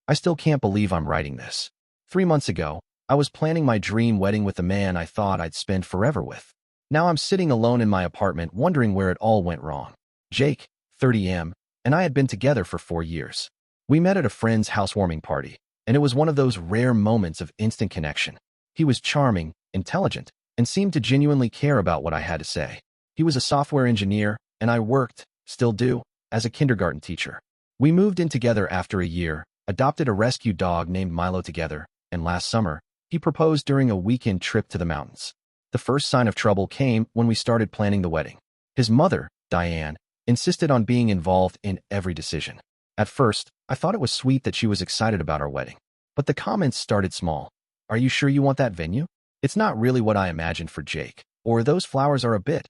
I still can't believe I'm writing this. 3 months ago, I was planning my dream wedding with the man I thought I'd spend forever with. Now I'm sitting alone in my apartment wondering where it all went wrong. Jake, 30M, and I had been together for 4 years. We met at a friend's housewarming party, and it was one of those rare moments of instant connection. He was charming, intelligent, and seemed to genuinely care about what I had to say. He was a software engineer, and I worked, still do, as a kindergarten teacher. We moved in together after a year, adopted a rescue dog named Milo together, and last summer, he proposed during a weekend trip to the mountains. The first sign of trouble came when we started planning the wedding. His mother, Diane, insisted on being involved in every decision. At first, I thought it was sweet that she was excited about our wedding. But the comments started small. Are you sure you want that venue? It's not really what I imagined for Jake. Or those flowers are a bit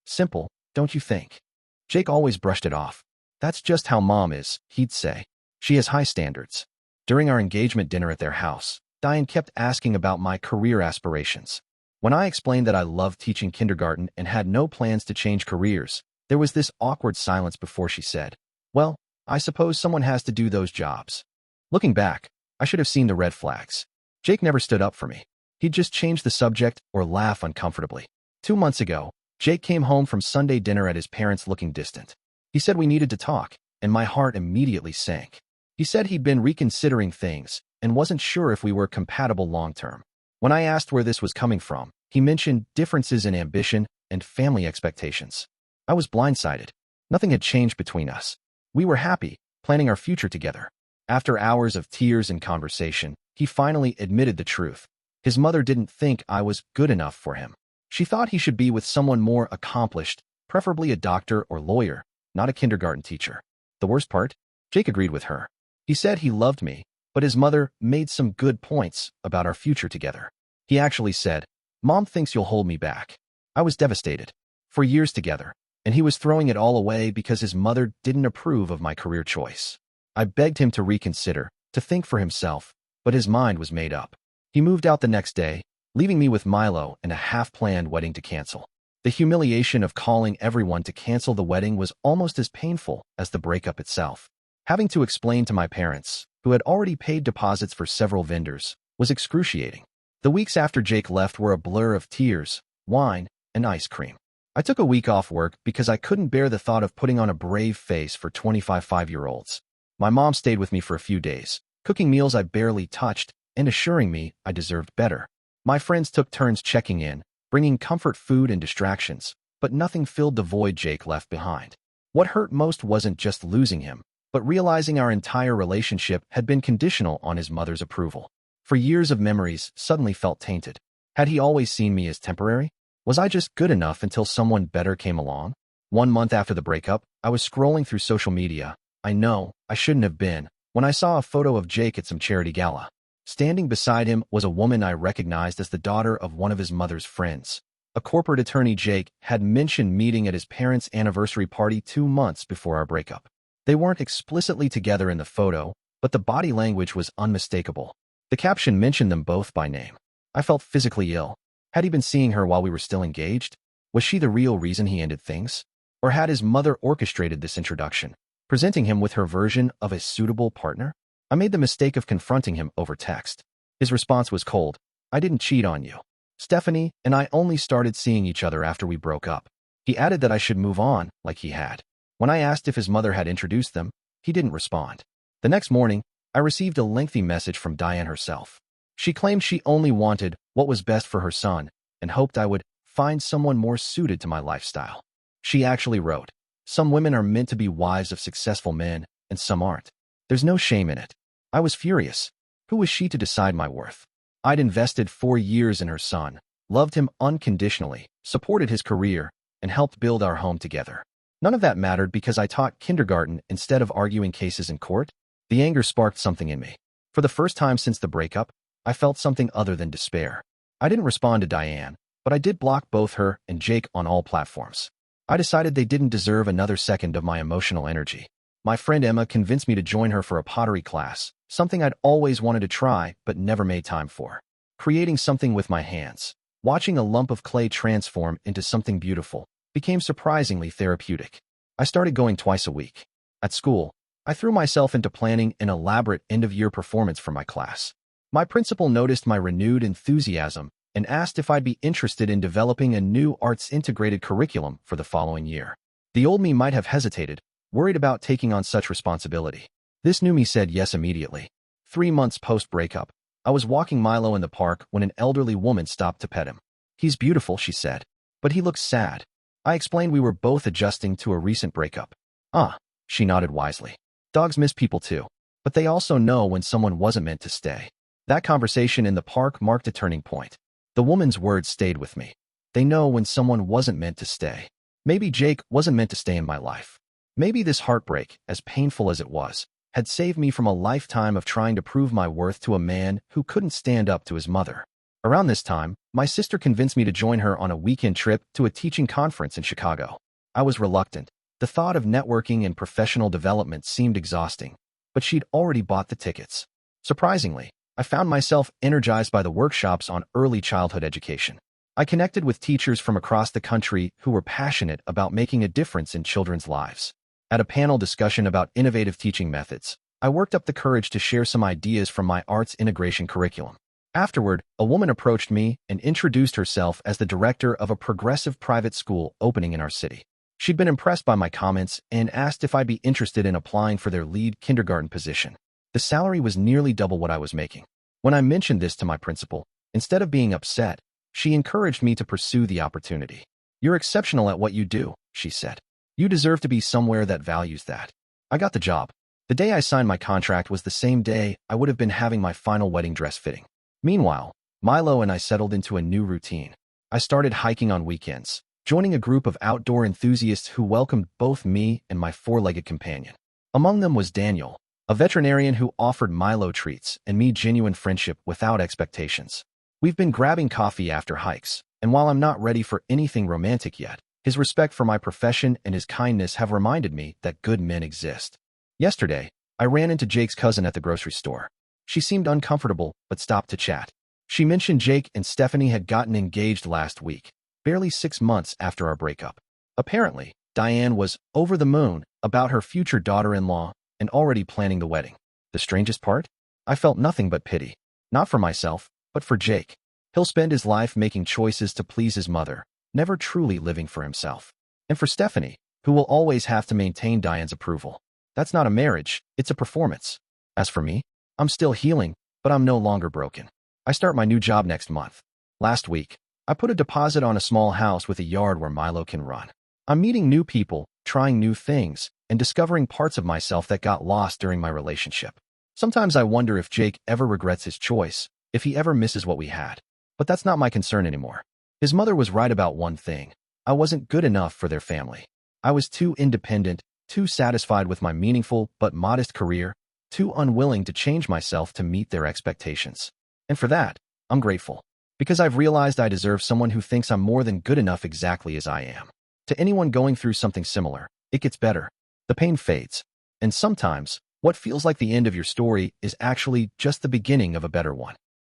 simple, don't you think? Jake always brushed it off. That's just how Mom is, he'd say. She has high standards. During our engagement dinner at their house, Diane kept asking about my career aspirations. When I explained that I loved teaching kindergarten and had no plans to change careers, there was this awkward silence before she said, "Well, I suppose someone has to do those jobs." Looking back, I should have seen the red flags. Jake never stood up for me. He'd just change the subject or laugh uncomfortably. 2 months ago, Jake came home from Sunday dinner at his parents looking distant. He said we needed to talk, and my heart immediately sank. He said he'd been reconsidering things and wasn't sure if we were compatible long-term. When I asked where this was coming from, he mentioned differences in ambition and family expectations. I was blindsided. Nothing had changed between us. We were happy, planning our future together. After hours of tears and conversation, he finally admitted the truth. His mother didn't think I was good enough for him. She thought he should be with someone more accomplished, preferably a doctor or lawyer, not a kindergarten teacher. The worst part? Jake agreed with her. He said he loved me, but his mother made some good points about our future together. He actually said, "Mom thinks you'll hold me back." I was devastated. For years together, and he was throwing it all away because his mother didn't approve of my career choice. I begged him to reconsider, to think for himself, but his mind was made up. He moved out the next day, leaving me with Milo and a half-planned wedding to cancel. The humiliation of calling everyone to cancel the wedding was almost as painful as the breakup itself. Having to explain to my parents, who had already paid deposits for several vendors, was excruciating. The weeks after Jake left were a blur of tears, wine, and ice cream. I took a week off work because I couldn't bear the thought of putting on a brave face for 25 5-year-olds. My mom stayed with me for a few days, cooking meals I barely touched and assuring me I deserved better. My friends took turns checking in, bringing comfort food and distractions, but nothing filled the void Jake left behind. What hurt most wasn't just losing him, but realizing our entire relationship had been conditional on his mother's approval. For years of memories suddenly felt tainted. Had he always seen me as temporary? Was I just good enough until someone better came along? 1 month after the breakup, I was scrolling through social media. I know, I shouldn't have been, when I saw a photo of Jake at some charity gala. Standing beside him was a woman I recognized as the daughter of one of his mother's friends. A corporate attorney Jake had mentioned meeting at his parents' anniversary party 2 months before our breakup. They weren't explicitly together in the photo, but the body language was unmistakable. The caption mentioned them both by name. I felt physically ill. Had he been seeing her while we were still engaged? Was she the real reason he ended things? Or had his mother orchestrated this introduction, presenting him with her version of a suitable partner? I made the mistake of confronting him over text. His response was cold. "I didn't cheat on you. Stephanie and I only started seeing each other after we broke up." He added that I should move on, like he had. When I asked if his mother had introduced them, he didn't respond. The next morning, I received a lengthy message from Diane herself. She claimed she only wanted what was best for her son and hoped I would find someone more suited to my lifestyle. She actually wrote, "Some women are meant to be wives of successful men, and some aren't. There's no shame in it." I was furious. Who was she to decide my worth? I'd invested 4 years in her son, loved him unconditionally, supported his career, and helped build our home together. None of that mattered because I taught kindergarten instead of arguing cases in court. The anger sparked something in me. For the first time since the breakup, I felt something other than despair. I didn't respond to Diane, but I did block both her and Jake on all platforms. I decided they didn't deserve another second of my emotional energy. My friend Emma convinced me to join her for a pottery class, something I'd always wanted to try but never made time for. Creating something with my hands, watching a lump of clay transform into something beautiful, became surprisingly therapeutic. I started going twice a week. At school, I threw myself into planning an elaborate end-of-year performance for my class. My principal noticed my renewed enthusiasm and asked if I'd be interested in developing a new arts-integrated curriculum for the following year. The old me might have hesitated, worried about taking on such responsibility. This new me said yes immediately. 3 months post-breakup, I was walking Milo in the park when an elderly woman stopped to pet him. "He's beautiful," she said, "but he looks sad." I explained we were both adjusting to a recent breakup. "Ah," she nodded wisely. "Dogs miss people too, but they also know when someone wasn't meant to stay." That conversation in the park marked a turning point. The woman's words stayed with me. They know when someone wasn't meant to stay. Maybe Jake wasn't meant to stay in my life. Maybe this heartbreak, as painful as it was, had saved me from a lifetime of trying to prove my worth to a man who couldn't stand up to his mother. Around this time, my sister convinced me to join her on a weekend trip to a teaching conference in Chicago. I was reluctant. The thought of networking and professional development seemed exhausting, but she'd already bought the tickets. Surprisingly, I found myself energized by the workshops on early childhood education. I connected with teachers from across the country who were passionate about making a difference in children's lives. At a panel discussion about innovative teaching methods, I worked up the courage to share some ideas from my arts integration curriculum. Afterward, a woman approached me and introduced herself as the director of a progressive private school opening in our city. She'd been impressed by my comments and asked if I'd be interested in applying for their lead kindergarten position. The salary was nearly double what I was making. When I mentioned this to my principal, instead of being upset, she encouraged me to pursue the opportunity. "You're exceptional at what you do," she said. "You deserve to be somewhere that values that." I got the job. The day I signed my contract was the same day I would have been having my final wedding dress fitting. Meanwhile, Milo and I settled into a new routine. I started hiking on weekends, joining a group of outdoor enthusiasts who welcomed both me and my four-legged companion. Among them was Daniel, a veterinarian who offered Milo treats and me genuine friendship without expectations. We've been grabbing coffee after hikes, and while I'm not ready for anything romantic yet, his respect for my profession and his kindness have reminded me that good men exist. Yesterday, I ran into Jake's cousin at the grocery store. She seemed uncomfortable, but stopped to chat. She mentioned Jake and Stephanie had gotten engaged last week, barely 6 months after our breakup. Apparently, Diane was over the moon about her future daughter-in-law and already planning the wedding. The strangest part? I felt nothing but pity. Not for myself, but for Jake. He'll spend his life making choices to please his mother, never truly living for himself. And for Stephanie, who will always have to maintain Diane's approval. That's not a marriage, it's a performance. As for me, I'm still healing, but I'm no longer broken. I start my new job next month. Last week, I put a deposit on a small house with a yard where Milo can run. I'm meeting new people, trying new things, and discovering parts of myself that got lost during my relationship. Sometimes I wonder if Jake ever regrets his choice, if he ever misses what we had. But that's not my concern anymore. His mother was right about one thing. I wasn't good enough for their family. I was too independent, too satisfied with my meaningful but modest career, too unwilling to change myself to meet their expectations. And for that, I'm grateful. Because I've realized I deserve someone who thinks I'm more than good enough exactly as I am. To anyone going through something similar, it gets better. The pain fades. And sometimes, what feels like the end of your story is actually just the beginning of a better one.